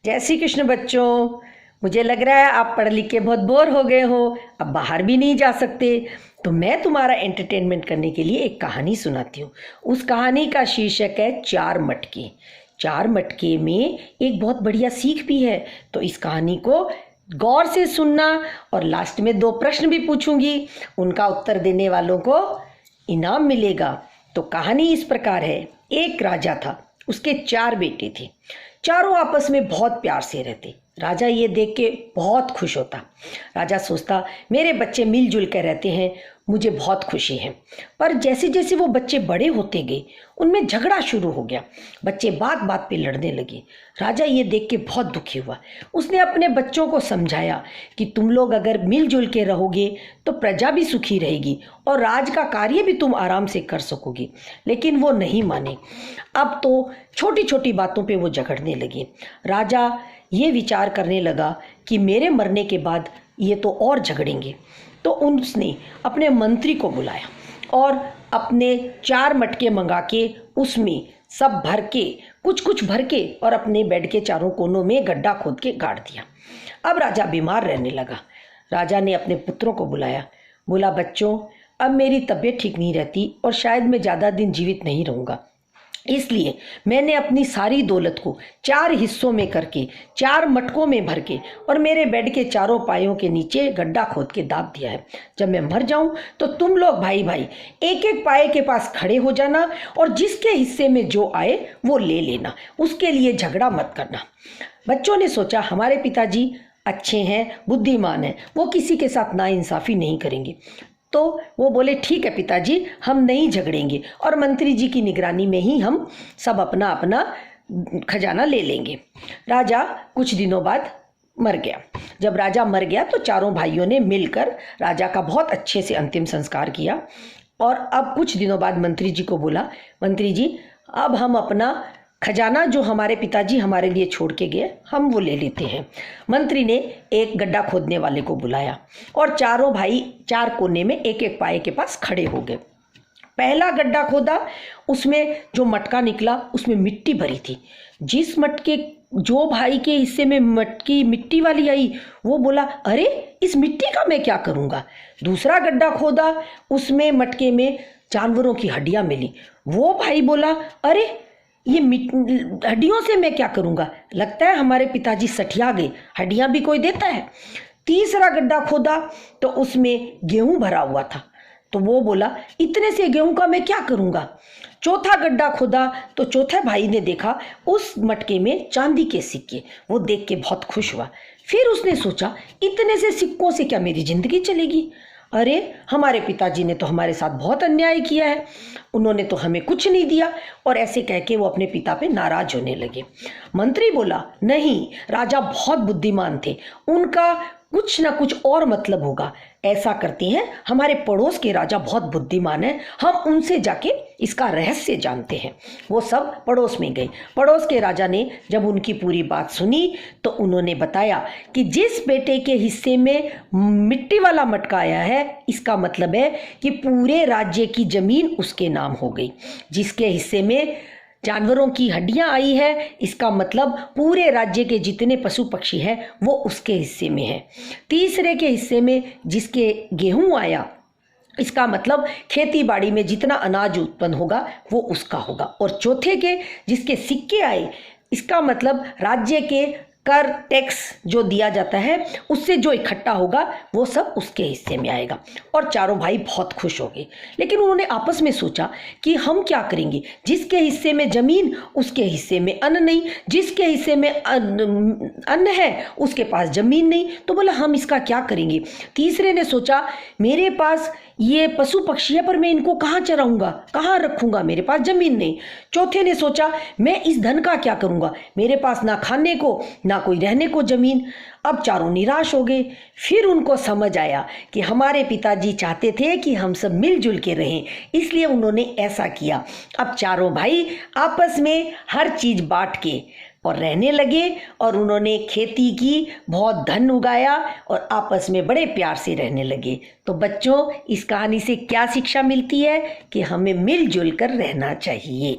जय श्री कृष्ण बच्चों। मुझे लग रहा है आप पढ़ लिख के बहुत बोर हो गए हो, अब बाहर भी नहीं जा सकते, तो मैं तुम्हारा एंटरटेनमेंट करने के लिए एक कहानी सुनाती हूँ। उस कहानी का शीर्षक है चार मटके। चार मटके में एक बहुत बढ़िया सीख भी है, तो इस कहानी को गौर से सुनना और लास्ट में 2 प्रश्न भी पूछूंगी, उनका उत्तर देने वालों को इनाम मिलेगा। तो कहानी इस प्रकार है। एक राजा था, उसके 4 बेटे थे। चारों आपस में बहुत प्यार से रहते। राजा ये देख के बहुत खुश होता। राजा सोचता, मेरे बच्चे मिलजुल कर रहते हैं, मुझे बहुत खुशी है। पर जैसे जैसे वो बच्चे बड़े होते गए, उनमें झगड़ा शुरू हो गया। बच्चे बात बात पे लड़ने लगे। राजा ये देख के बहुत दुखी हुआ। उसने अपने बच्चों को समझाया कि तुम लोग अगर मिलजुल के रहोगे तो प्रजा भी सुखी रहेगी और राज का कार्य भी तुम आराम से कर सकोगे। लेकिन वो नहीं माने। अब तो छोटी छोटी बातों पे वो झगड़ने लगे। राजा ये विचार करने लगा कि मेरे मरने के बाद ये तो और झगड़ेंगे। तो उसने अपने मंत्री को बुलाया और अपने 4 मटके मंगा के उसमें सब भर के, कुछ कुछ भर के, और अपने बेड के चारों कोनों में गड्ढा खोद के गाड़ दिया। अब राजा बीमार रहने लगा। राजा ने अपने पुत्रों को बुलाया, बोला, बच्चों, अब मेरी तबीयत ठीक नहीं रहती और शायद मैं ज़्यादा दिन जीवित नहीं रहूँगा, इसलिए मैंने अपनी सारी दौलत को 4 हिस्सों में करके 4 मटकों में भर के और मेरे बेड के चारों पायों के नीचे गड्ढा खोद के दाब दिया है। जब मैं मर जाऊं तो तुम लोग भाई भाई एक एक पाए के पास खड़े हो जाना और जिसके हिस्से में जो आए वो ले लेना, उसके लिए झगड़ा मत करना। बच्चों ने सोचा, हमारे पिताजी अच्छे हैं, बुद्धिमान हैं, वो किसी के साथ नाइंसाफ़ी नहीं करेंगे। तो वो बोले, ठीक है पिताजी, हम नहीं झगड़ेंगे और मंत्री जी की निगरानी में ही हम सब अपना अपना खजाना ले लेंगे। राजा कुछ दिनों बाद मर गया। जब राजा मर गया तो चारों भाइयों ने मिलकर राजा का बहुत अच्छे से अंतिम संस्कार किया। और अब कुछ दिनों बाद मंत्री जी को बोला, मंत्री जी, अब हम अपना खजाना जो हमारे पिताजी हमारे लिए छोड़ के गए, हम वो ले लेते हैं। मंत्री ने एक गड्ढा खोदने वाले को बुलाया और चारों भाई 4 कोने में एक एक पाए के पास खड़े हो गए। पहला गड्ढा खोदा, उसमें जो मटका निकला उसमें मिट्टी भरी थी। जिस मटके जो भाई के हिस्से में मटकी मिट्टी वाली आई, वो बोला, अरे इस मिट्टी का मैं क्या करूँगा। दूसरा गड्ढा खोदा, उसमें मटके में जानवरों की हड्डियाँ मिली। वो भाई बोला, अरे ये हड्डियों से मैं क्या करूँगा, लगता है हमारे पिताजी सठिया गए, हड्डियाँ भी कोई देता है। तीसरा गड्ढा खोदा तो उसमें गेहूं भरा हुआ था, तो वो बोला, इतने से गेहूं का मैं क्या करूँगा। चौथा गड्ढा खोदा तो चौथे भाई ने देखा उस मटके में चांदी के सिक्के, वो देख के बहुत खुश हुआ। फिर उसने सोचा, इतने से सिक्कों से क्या मेरी जिंदगी चलेगी। अरे हमारे पिताजी ने तो हमारे साथ बहुत अन्याय किया है, उन्होंने तो हमें कुछ नहीं दिया। और ऐसे कह के वो अपने पिता पे नाराज होने लगे। मंत्री बोला, नहीं, राजा बहुत बुद्धिमान थे, उनका कुछ ना कुछ और मतलब होगा। ऐसा करते हैं, हमारे पड़ोस के राजा बहुत बुद्धिमान हैं, हम उनसे जाके इसका रहस्य जानते हैं। वो सब पड़ोस में गए। पड़ोस के राजा ने जब उनकी पूरी बात सुनी तो उन्होंने बताया कि जिस बेटे के हिस्से में मिट्टी वाला मटका आया है, इसका मतलब है कि पूरे राज्य की जमीन उसके नाम हो गई। जिसके हिस्से में जानवरों की हड्डियां आई है, इसका मतलब पूरे राज्य के जितने पशु पक्षी हैं वो उसके हिस्से में है। तीसरे के हिस्से में जिसके गेहूं आया, इसका मतलब खेती बाड़ी में जितना अनाज उत्पन्न होगा वो उसका होगा। और चौथे के जिसके सिक्के आए, इसका मतलब राज्य के कर टैक्स जो दिया जाता है उससे जो इकट्ठा होगा वो सब उसके हिस्से में आएगा। और चारों भाई बहुत खुश हो गए। लेकिन उन्होंने आपस में सोचा कि हम क्या करेंगे, जिसके हिस्से में जमीन उसके हिस्से में अन्न नहीं, जिसके हिस्से में अन्न है उसके पास जमीन नहीं। तो बोला, हम इसका क्या करेंगे। तीसरे ने सोचा, मेरे पास ये पशु पक्षी है पर मैं इनको कहाँ चराऊंगा, कहाँ रखूंगा, मेरे पास जमीन नहीं। चौथे ने सोचा, मैं इस धन का क्या करूंगा, मेरे पास ना खाने को ना कोई रहने को जमीन। अब चारों निराश हो गए। फिर उनको समझ आया कि हमारे पिताजी चाहते थे कि हम सब मिलजुल के रहें, इसलिए उन्होंने ऐसा किया। अब चारों भाई आपस में हर चीज बांट के और रहने लगे और उन्होंने खेती की, बहुत धन उगाया और आपस में बड़े प्यार से रहने लगे। तो बच्चों, इस कहानी से क्या शिक्षा मिलती है कि हमें मिलजुल कर रहना चाहिए।